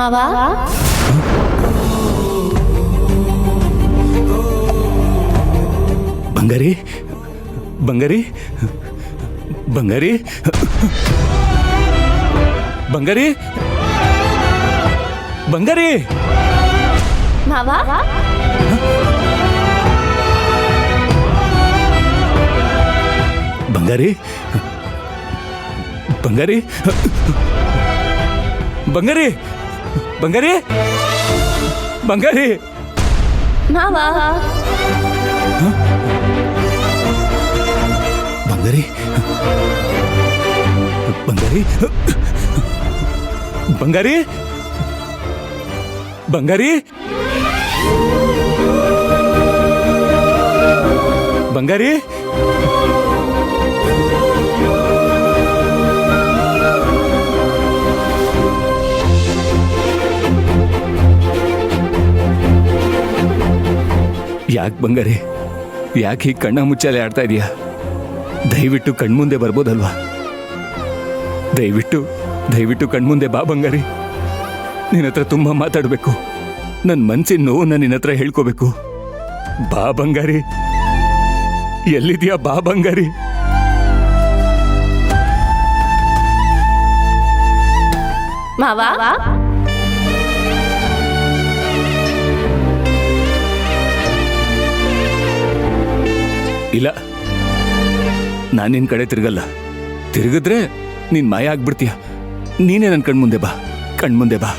ಮಾವಾ ಬಂಗಾರಿ ಬಂಗಾರಿ ಬಂಗಾರಿ ಬಂಗಾರಿ ಬಂಗಾರಿ ಮಾವಾ ಬಂಗಾರಿ ಬಂಗಾರಿ ಬಂಗಾರಿ ಬಂಗಾರಿ ಬಂಗಾರಿ ಮಾವಾ ಬಂಗಾರಿ ಬಂಗಾರಿ ಬಂಗಾರಿ ಬಂಗಾರಿ ಬಂಗಾರಿ ಯಾಕೆ ಬಂಗಾರಿ ಯಾಕೆ ಹೀಗೆ ಕಣ್ಣ ಮುಚ್ಚಾಲೆ ಆಡ್ತಾ ಇದೀಯಾ? ದಯವಿಟ್ಟು ಕಣ್ಮುಂದೆ ಬರ್ಬೋದಲ್ವಾ? ದಯವಿಟ್ಟು ಕಣ್ಮುಂದೆ ಬಾ ಬಂಗಾರಿ. ನಿನ್ನ ಹತ್ರ ತುಂಬಾ ಮಾತಾಡಬೇಕು. ನನ್ನ ಮನ್ಸಿನ ನೋವು ನಿನ್ನ ಹತ್ರ ಹೇಳ್ಕೋಬೇಕು. ಬಾ ಬಂಗಾರಿ, ಎಲ್ಲಿದ್ಯಾ? ಬಾ ಬಂಗಾರಿ. ಮಾವಾ ಇಲ್ಲ, ನಾನು ನಿನ್ ಕಡೆ ತಿರುಗಲ್ಲ. ತಿರುಗಿದ್ರೆ ನೀನ್ ಮಾಯ ಆಗ್ಬಿಡ್ತೀಯ. ನೀನೇ ನನ್ನ ಕಣ್ಮುಂದೆ ಬಾ, ಕಣ್ಮುಂದೆ ಬಾ.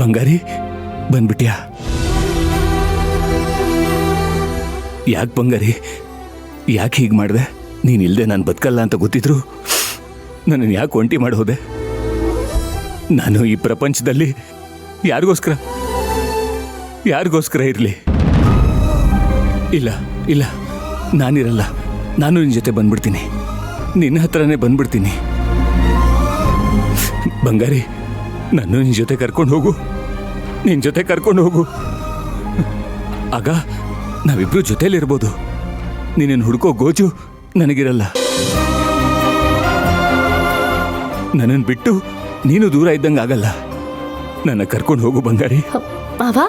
ಬಂಗಾರಿ, ಬಂದ್ಬಿಟ್ಯಾ? ಯಾಕೆ ಬಂಗಾರಿ, ಯಾಕೆ ಹೀಗೆ ಮಾಡಿದೆ? ನೀನಿಲ್ದೆ ನಾನು ಬದುಕಲ್ಲ ಅಂತ ಗೊತ್ತಿದ್ರು ನನ್ನನ್ನು ಯಾಕೆ ಒಂಟಿ ಮಾಡಿ ಹೋದೆ? ನಾನು ಈ ಪ್ರಪಂಚದಲ್ಲಿ ಯಾರಿಗೋಸ್ಕರ ಇರಲಿ? ಇಲ್ಲ ಇಲ್ಲ, ನಾನಿರಲ್ಲ. ನಾನು ನಿನ್ನ ಜೊತೆ ಬಂದ್ಬಿಡ್ತೀನಿ. ನಿನ್ನ ಹತ್ರನೇ ಬಂದ್ಬಿಡ್ತೀನಿ. ಬಂಗಾರಿ, ನಾನು ನಿನ್ನ ಜೊತೆ ಕರ್ಕೊಂಡು ಹೋಗು. ನಿನ್ನ ಜೊತೆ ಕರ್ಕೊಂಡು ಹೋಗು. ಆಗ ನಾವಿಬ್ರು ಜೊತೆಲಿರ್ಬೋದು. ನೀನೇನು ಹುಡ್ಕೋ ಗೋಜು ನನಗಿರಲ್ಲ. ನನ್ನನ್ನು ಬಿಟ್ಟು ನೀನು ದೂರ ಇದ್ದಂಗೆ ಆಗಲ್ಲ. ನನ್ನ ಕರ್ಕೊಂಡು ಹೋಗು ಬಂಗಾರಿ. ಮಾವಾ,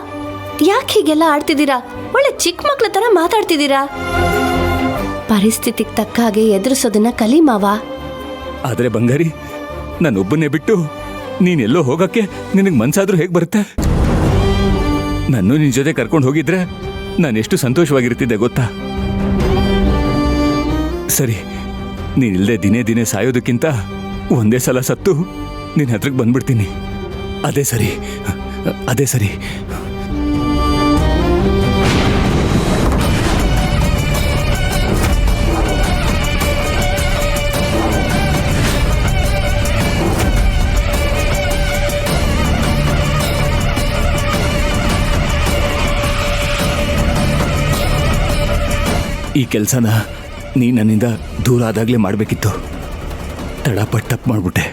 ಯಾಕೆ ಹೀಗೆಲ್ಲ ಆಡ್ತಿದ್ದೀರಾ? ಒಳ್ಳೆ ಚಿಕ್ಕ ಮಕ್ಳ ತರ ಮಾತಾಡ್ತಿದ್ದೀರಾ. ಪರಿಸ್ಥಿತಿಗೆ ತಕ್ಕ ಹಾಗೆ ಎದುರಿಸೋದನ್ನ ಕಲಿ ಮಾವಾ. ಆದ್ರೆ ಬಂಗಾರಿ, ನಾನೊಬ್ಬನ್ನೇ ಬಿಟ್ಟು ನೀನೆಲ್ಲೋ ಹೋಗಕ್ಕೆ ನಿನಗೆ ಮನ್ಸಾದ್ರೂ ಹೇಗೆ ಬರುತ್ತೆ? ನಾನು ನಿನ್ನ ಜೊತೆ ಕರ್ಕೊಂಡು ಹೋಗಿದ್ರೆ ನಾನೆಷ್ಟು ಸಂತೋಷವಾಗಿರ್ತಿದ್ದೆ ಗೊತ್ತಾ? ಸರಿ, ನೀನಿಲ್ಲದೆ ದಿನೇ ದಿನೇ ಸಾಯೋದಕ್ಕಿಂತ ಒಂದೇ ಸಲ ಸತ್ತು ನಿನ್ನ ಹತ್ರಕ್ಕೆ ಬಂದ್ಬಿಡ್ತೀನಿ. ಅದೇ ಸರಿ, ಅದೇ ಸರಿ. ಈ ಕೆಲಸನ ನೀ ನನ್ನಿಂದ ದೂರ ಆದಾಗಲೇ ಮಾಡಬೇಕಿತ್ತು. ತಡಪಟ್ಟು ತಪ್ಪು ಮಾಡಿಬಿಟ್ಟೆ.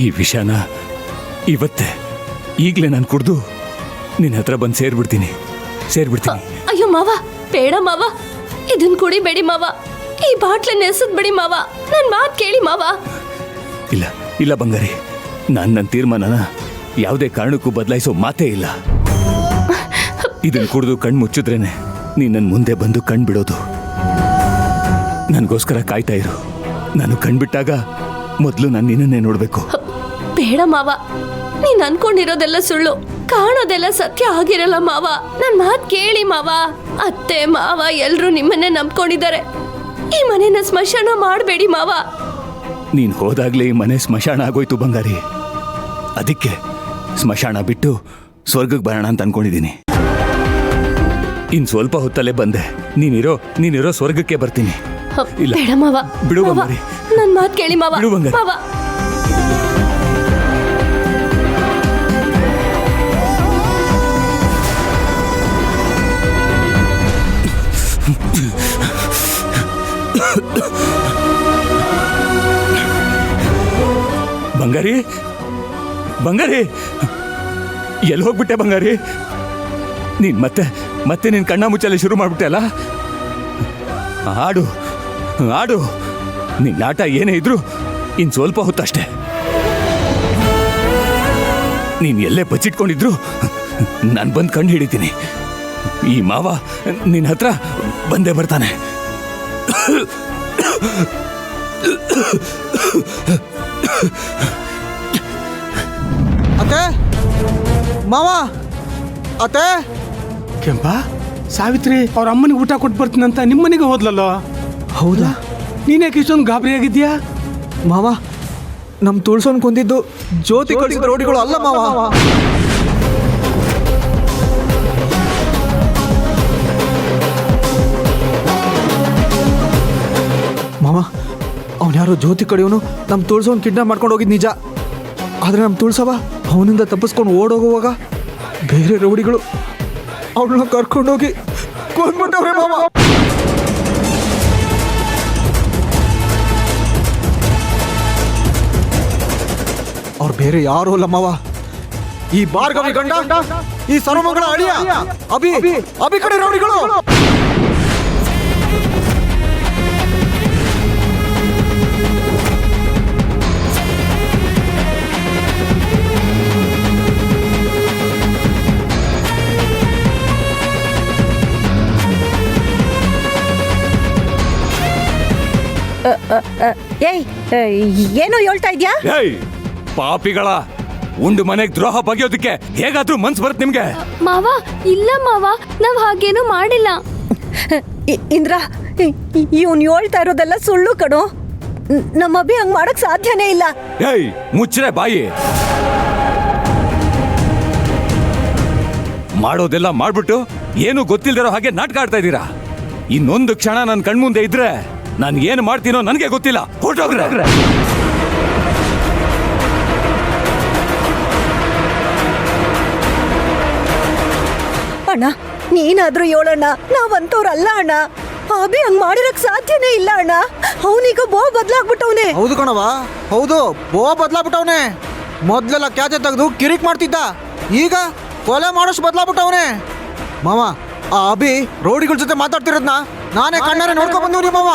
ಈ ವಿಷಯನ ಇವತ್ತೇ ಈಗಲೇ ನಾನು ಕುಡ್ದು ನಿನ್ನ ಹತ್ರ ಬಂದು ಸೇರ್ಬಿಡ್ತೀನಿ. ಅಯ್ಯೋ ಮಾವ, ಬೇಡ ಮಾವ, ಇದನ್ನ ಕುಡಿಬೇಡಿ ಮಾವ. ಈ ಬಾಟ್ಲನ್ನ ಎಸೆದ್ಬಿಡಿ ಮಾವ. ನನ್ನ ಮಾತು ಕೇಳಿ ಮಾವ. ಇಲ್ಲ ಇಲ್ಲ ಬಂಗಾರಿ, ನಾನು ನನ್ನ ತೀರ್ಮಾನನ ಯಾವುದೇ ಕಾರಣಕ್ಕೂ ಬದಲಾಯಿಸೋ ಮಾತೇ ಇಲ್ಲ. ಇದನ್ನು ಕುಡಿದು ಕಣ್ಣು ಮುಚ್ಚಿದ್ರೇನೆ ನೀನು ನನ್ನ ಮುಂದೆ ಬಂದು ಕಣ್ಣು ಬಿಡೋದು. ನನಗೋಸ್ಕರ ಕಾಯ್ತಾ ಇರು. ನಾನು ಕಣ್ಬಿಟ್ಟಾಗ ಮೊದಲು ನಾನು ನಿನ್ನನ್ನೇ ನೋಡಬೇಕು. ಬೇಡ ಮಾವ, ನೀನ್ ಅನ್ಕೊಂಡಿರೋದೆಲ್ಲ ಸುಳ್ಳು, ಕಾಣೋದೆಲ್ಲ ಸತ್ಯ ಆಗಿರಲ್ಲ ಮಾವ. ನನ್ ಮಾತ್ ಕೇಳಿ ಮಾವ. ಅತ್ತೆ ಮಾವ ಎಲ್ರು ನಿಮ್ಮನ್ನೇ ನಂಬ್ಕೊಂಡಿದ್ದಾರೆ. ಈ ಮನೆನ ಸ್ಮಶಾನ ಮಾಡಬೇಡಿ ಮಾವ. ನೀನ್ ಹೋದಾಗ್ಲೇ ಈ ಮನೆ ಸ್ಮಶಾನ ಆಗೋಯ್ತು ಬಂಗಾರಿ. ಅದಕ್ಕೆ ಸ್ಮಶಾನ ಬಿಟ್ಟು ಸ್ವರ್ಗಕ್ಕೆ ಬರೋಣ ಅಂತ ಅನ್ಕೊಂಡಿದ್ದೀನಿ. ಇನ್ ಸ್ವಲ್ಪ ಹೊತ್ತಲ್ಲೇ ಬಂದೆ. ನೀನಿರೋ ಸ್ವರ್ಗಕ್ಕೆ ಬರ್ತೀನಿ. ಇಲ್ಲ. ಬೇಡ ಮಾವ. ಬಿಡು ಮಾವ, ಬಂಗಾರಿ. ನನ್ ಮಾತ್ ಕೇಳಿ ಮಾವ. ಬಿಡು ಬಂಗಾರಿ. ಮಾವ. ಬಂಗಾರಿ, ಬಂಗಾರಿ, ಎಲ್ಲಿ ಹೋಗ್ಬಿಟ್ಟೆ ಬಂಗಾರಿ? ನೀನ್ ಮತ್ತೆ ನಿನ್ ಕಣ್ಣ ಮುಚ್ಚಲೆ ಶುರು ಮಾಡ್ಬಿಟ್ಟೆ ಅಲ್ಲ? ಆಡು ಆಡು, ನಿನ್ನ ಆಟ ಏನೇ ಇದ್ರು ಇನ್ ಸ್ವಲ್ಪ ಹೊತ್ತಷ್ಟೇ. ನೀನ್ ಎಲ್ಲೇ ಬಚ್ಚಿಟ್ಕೊಂಡಿದ್ರು ನಾನು ಬಂದು ಕಂಡು ಹಿಡಿತೀನಿ. ಈ ಮಾವ ನಿನ್ನ ಹತ್ರ ಬಂದೇ ಬರ್ತಾನೆ. ಅತ್ತೆ, ಮಾವ, ಅತ್ತೆ. ಕೆಂಪ, ಸಾವಿತ್ರಿ ಅವ್ರ ಅಮ್ಮನಿಗೆ ಊಟ ಕೊಟ್ಟು ಬರ್ತೀನಂತ ನಿಮ್ಮನೆಗೆ ಹೋದ್ಲಲ್ಲೋ? ಹೌದಾ? ನೀನ್ಯಾಕೆ ಇಷ್ಟೊಂದು ಗಾಬರಿ ಆಗಿದ್ಯಾ? ಮಾವ, ನಮ್ ತುಳ್ಸೋನ್ ಕೊಂದಿದ್ದು ಜ್ಯೋತಿ ಕಳಿಸಿದ ರೋಡಿಗಳು ಅಲ್ಲ ಮಾವ. ಮಾವ, ಅವನ್ಯಾರೋ ಜ್ಯೋತಿ ಕಡೆಯವನು ನಮ್ ತುಳ್ಸೋನ್ ಕಿಡ್ನಾಪ್ ಮಾಡ್ಕೊಂಡು ಹೋಗಿದ್ ನಿಜ. ಆದ್ರೆ ನಮ್ ತುಳ್ಸವ ಅವನಿಂದ ತಪ್ಪಿಸ್ಕೊಂಡು ಓಡೋಗುವಾಗ ಬೇರೆ ರೌಡಿಗಳು ಅವಳನ್ನ ಕರ್ಕೊಂಡೋಗಿ ಕೊಂದ್ಬಿಟ್ಟವ್ರೆ ಮಾವ. ಅವ್ರು ಬೇರೆ ಯಾರು ಅಲ್ಲ ಮಾವ, ಈ ಭಾರ್ಗವಿ ಗಂಡ, ಈ ಸರ್ವಮಂಗಳ ಅಳಿಯ ಅಭಿ ಕಡೆ ರೌಡಿಗಳು. ಏಯ್, ಏನು ಹೇಳ್ತಾ ಇದ್ಯಾ? ಏಯ್ ಪಾಪಿಗಳ, ಉಂಡು ಮನೆಗೆ ದ್ರೋಹ ಬಗೆಯೋದಕ್ಕೆ ಹೇಗಾದ್ರೂ ಮನ್ಸು ಬರುತ್ತೆ ನಿಮ್ಗೆ? ಮಾವ, ಇಲ್ಲ ಮಾವ, ನಾವ್ ಹಾಗೇನು ಮಾಡಿಲ್ಲ. ಇಂದ್ರ, ಇವನ್ ಹೇಳ್ತಾ ಇರೋದೆಲ್ಲ ಸುಳ್ಳು ಕಣೋ. ನಮ್ಮ ಅಭಿ ಹಂಗ್ ಮಾಡಕ್ ಸಾಧ್ಯನೇ ಇಲ್ಲ. ಏಯ್ ಮುಚ್ಚ್ರೆ ಬಾಯಿ. ಮಾಡೋದೆಲ್ಲ ಮಾಡ್ಬಿಟ್ಟು ಏನು ಗೊತ್ತಿಲ್ದಿರೋ ಹಾಗೆ ನಾಟಕ ಆಡ್ತಾ ಇದ್ದೀರಾ. ಇನ್ನೊಂದು ಕ್ಷಣ ನನ್ನ ಕಣ್ಮುಂದೆ ಇದ್ರೆ ನಾನು ಏನು ಮಾಡ್ತೀನೋ ನನಗೆ ಗೊತ್ತಿಲ್ಲ. ಹೊರಟೋಗ್ರೆ. ಅಣ್ಣ, ನೀನಾದ್ರೂ ಹೇಳಣ್ಣ, ನಾವಂತವ್ರಲ್ಲ ಅಣ್ಣ. ಅಭಿ ಹಂಗ್ ಮಾಡಿರಕ್ ಸಾಧ್ಯನೇ ಇಲ್ಲ ಅಣ್ಣ. ಅವನೀಗ ಬದಲಾಗ್ಬಿಟ್ಟವನೆ. ಹೌದು ಕಣವ, ಹೌದು, ಬದಲಾಗ್ಬಿಟ್ಟವನೆ. ಮೊದ್ಲೆಲ್ಲ ಕ್ಯಾಚೆ ತೆಗೆದು ಕಿರಿಕ್ ಮಾಡ್ತಿದ್ದ, ಈಗ ಕೊಲೆ ಮಾಡೋಷ್ಟು ಬದಲಾಗ್ಬಿಟ್ಟವನೆ. ಮಾವ, ಆ ಅಭಿ ರೌಡಿಗಳ ಜೊತೆ ಮಾತಾಡ್ತಿರೋದ್ನ ನಾನೇ ಕಣ್ಣಾರೆ ನೋಡ್ಕೊಂಡ್ ಬಂದಿವ್ನಿ ಮಾವ.